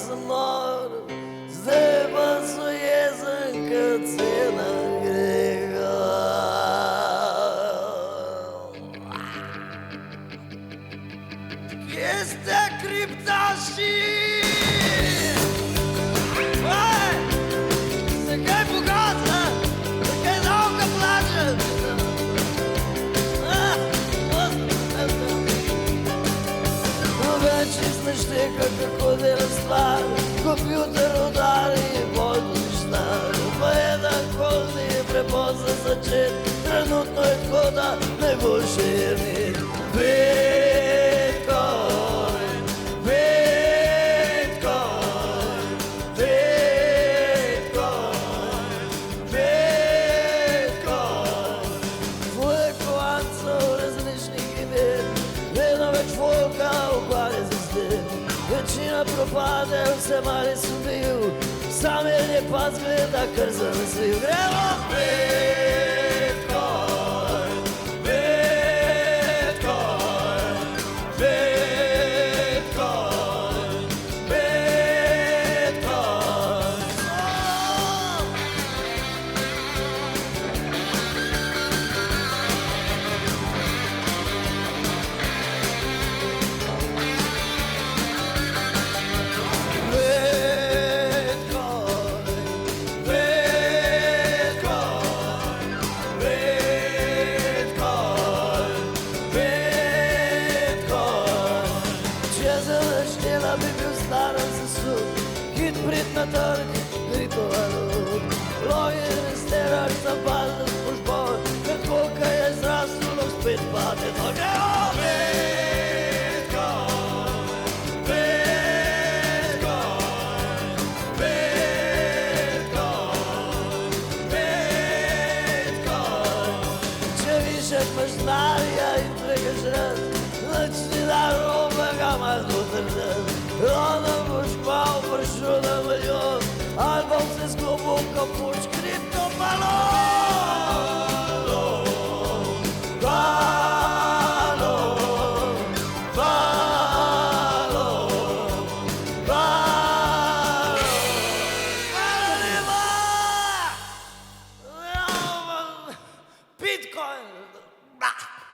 sem nor, zdaj pa so jezen, kot cena grega. Kje ste kriptaši? Zakaj bogata? Zakaj davka plačati? Več ne šteka, kako dela stvar, kompjuter udari in bolj zništar. Pa je tako ni prepozno začet, trenutno je tako, da najboljše je imeti Bitcoin, Bitcoin, Bitcoin, Bitcoin. Dvoje kovancev različnih imen, vedno več folka ukvarja se s tem. Večina propade, vse mali sem bil, sam je pa zgleda, kar zanesljiv. Gremo! Bitcoin, Bitcoin, Bitcoin, Bitcoin. Bi bil staran zasud, hit prid na trg, gripovalud. Login steraš za bazno službo, kako kaj je zraslo, spet pade noge. Bitcoin, Bitcoin, Bitcoin. Če više imaš znanja in tvegaš rad, nič ni narobe, ga imaš potrditi. Onda boš kval prišel na milijon, ali bom se zgubil, ko boš kriptobalon. Balon, balon, balon. Hvala lepa! Bitcoin!